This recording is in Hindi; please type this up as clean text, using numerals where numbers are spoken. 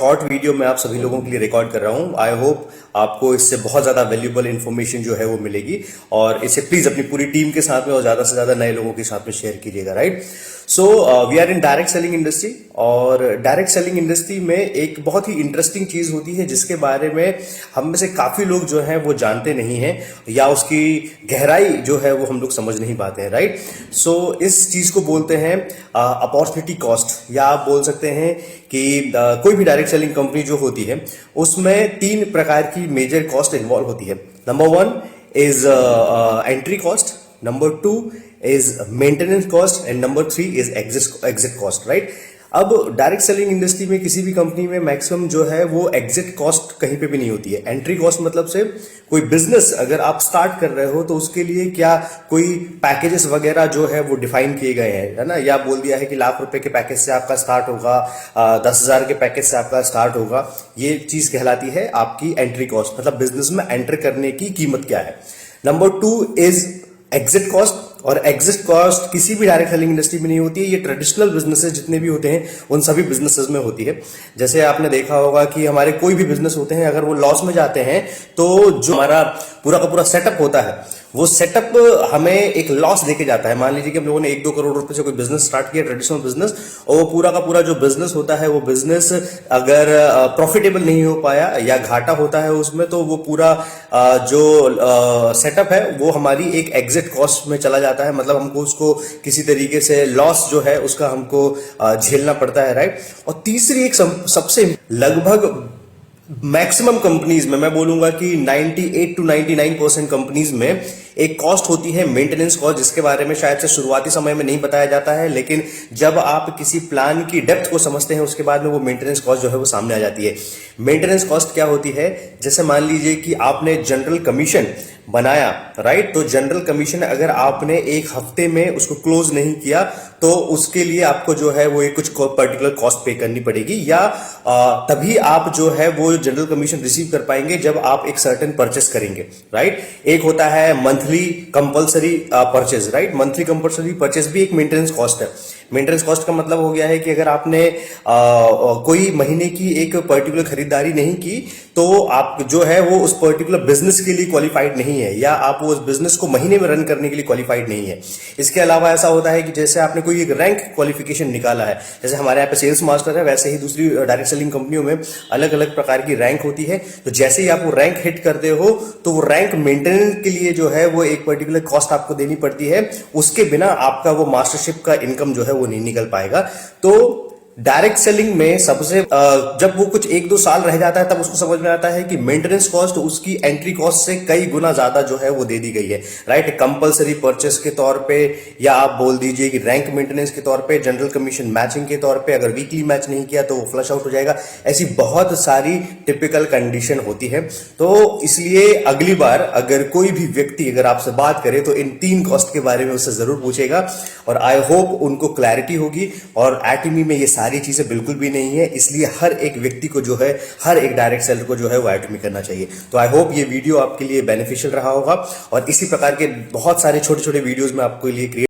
शॉर्ट वीडियो मैं आप सभी लोगों के लिए रिकॉर्ड कर रहा हूं। आई होप आपको इससे बहुत ज्यादा वैल्यूएबल इंफॉर्मेशन जो है वो मिलेगी और इसे प्लीज अपनी पूरी टीम के साथ में और ज्यादा से ज्यादा नए लोगों के साथ में शेयर कीजिएगा। Right, so we are in direct selling industry और डायरेक्ट सेलिंग इंडस्ट्री में एक बहुत ही इंटरेस्टिंग चीज होती है जिसके बारे में हम में से काफी लोग जो हैं वो जानते नहीं हैं या उसकी गहराई जो है वो हम लोग समझ नहीं पाते हैं। राइट, सो इस चीज को बोलते हैं अपॉर्चुनिटी कॉस्ट, या आप बोल सकते हैं कि कोई भी डायरेक्ट सेलिंग कंपनी जो होती है उसमें 3 प्रकार की मेजर कॉस्ट इन्वॉल्व होती है। Number 1 is entry cost, number 2 is maintenance cost and number 3 is exit cost, right? अब डायरेक्ट सेलिंग इंडस्ट्री में किसी भी कंपनी में मैक्सिमम जो है वो एग्जिट कॉस्ट कहीं पे भी नहीं होती है। एंट्री कॉस्ट मतलब से कोई बिजनेस अगर आप स्टार्ट कर रहे हो तो उसके लिए क्या कोई पैकेजेस वगैरह जो है वो डिफाइन किए गए हैं, है ना, या बोल दिया है कि ₹1,00,000 के पैकेज से आपका स्टार्ट होगा, 10,000 के पैकेज से आपका स्टार्ट होगा। ये चीज कहलाती है आपकी एंट्री कॉस्ट, मतलब बिजनेस में एंटर करने की कीमत क्या है। नंबर 2 इज एग्जिट कॉस्ट, और एग्जिट कॉस्ट किसी भी डायरेक्ट सेलिंग इंडस्ट्री में नहीं होती है। ये ट्रेडिशनल बिजनेसेस जितने भी होते हैं उन सभी बिजनेसेस में होती है। जैसे आपने देखा होगा कि हमारे कोई भी बिजनेस होते हैं अगर वो लॉस में जाते हैं तो जो हमारा पूरा का पूरा सेटअप होता है वो सेटअप हमें एक लॉस देके जाता है। मान लीजिए कि हम लोगों ने 1-2 करोड़ रुपए से कोई बिजनेस स्टार्ट किया, ट्रेडिशनल बिजनेस, और वो पूरा का पूरा जो बिजनेस होता है वो बिजनेस अगर प्रॉफिटेबल नहीं हो पाया या घाटा होता है उसमें, तो वो पूरा जो सेटअप है वो हमारी एक एग्जिट कॉस्ट में चला जाता है। मतलब हमको उसको किसी तरीके से लॉस जो है उसका हमको झेलना पड़ता है। राइट, और तीसरी एक सबसे लगभग मैक्सिमम कंपनीज में मैं बोलूंगा कि 98 to 99% कंपनीज में एक कॉस्ट होती है मेंटेनेंस कॉस्ट, जिसके बारे में शायद से शुरुआती समय में नहीं बताया जाता है, लेकिन जब आप किसी प्लान की डेप्थ को समझते हैं उसके बाद में वो मेंटेनेंस कॉस्ट जो है वो सामने आ जाती है। मेंटेनेंस कॉस्ट क्या होती है? जैसे मान लीजिए कि आपने जनरल कमीशन बनाया, राइट, तो जनरल कमीशन अगर आपने 1 हफ्ते में उसको क्लोज नहीं किया तो उसके लिए आपको जो है वो एक कुछ पर्टिकुलर कॉस्ट पे करनी पड़ेगी, या तभी आप जो है वो जनरल कमीशन रिसीव कर पाएंगे जब आप एक सर्टेन परचेस करेंगे। राइट, एक होता है monthly compulsory purchase, right, monthly compulsory purchase भी एक मेंटेनेंस कॉस्ट है। मेंटेनेंस कॉस्ट का मतलब हो गया है कि अगर आपने कोई महीने की एक पर्टिकुलर खरीदारी नहीं की तो आप जो है वो उस पर्टिकुलर बिजनेस के लिए क्वालिफाइड नहीं है, या आप वो उस बिजनेस को महीने में रन करने के लिए क्वालिफाइड नहीं है। इसके अलावा ऐसा होता है कि जैसे आपने कोई एक रैंक क्वालिफिकेशन निकाला है, जैसे हमारे यहाँ पे सेल्स मास्टर है, वैसे ही दूसरी डायरेक्ट सेलिंग कंपनियों में अलग अलग प्रकार की रैंक होती है। तो जैसे ही आप वो रैंक हिट करते हो तो वो रैंक मेंटेनेंस के लिए जो है वो एक पर्टिकुलर कॉस्ट आपको देनी पड़ती है। उसके बिना आपका वो मास्टरशिप का इनकम जो है वो नहीं निकल पाएगा। तो डायरेक्ट सेलिंग में सबसे जब वो कुछ 1-2 साल रह जाता है तब उसको समझ में आता है कि मेंटेनेंस कॉस्ट उसकी एंट्री कॉस्ट से कई गुना ज्यादा जो है वो दे दी गई है। राइट, कंपलसरी परचेस के तौर पे, या आप बोल दीजिए कि रैंक मेंटेनेंस के तौर पे, जनरल कमीशन मैचिंग के तौर पे, अगर वीकली मैच नहीं किया तो वो फ्लश आउट हो जाएगा। ऐसी बहुत सारी टिपिकल कंडीशन होती है। तो इसलिए अगली बार अगर कोई भी व्यक्ति अगर आपसे बात करे तो इन 3 कॉस्ट के बारे में उससे जरूर पूछेगा, और आई होप उनको क्लैरिटी होगी। और एटमी में ये सारी चीजें बिल्कुल भी नहीं है, इसलिए हर एक व्यक्ति को जो है, हर एक डायरेक्ट सेलर को जो है वो एटमी करना चाहिए। तो आई होप ये वीडियो आपके लिए बेनिफिशियल रहा होगा, और इसी प्रकार के बहुत सारे छोटे छोटे वीडियोस में आपके लिए क्रिएट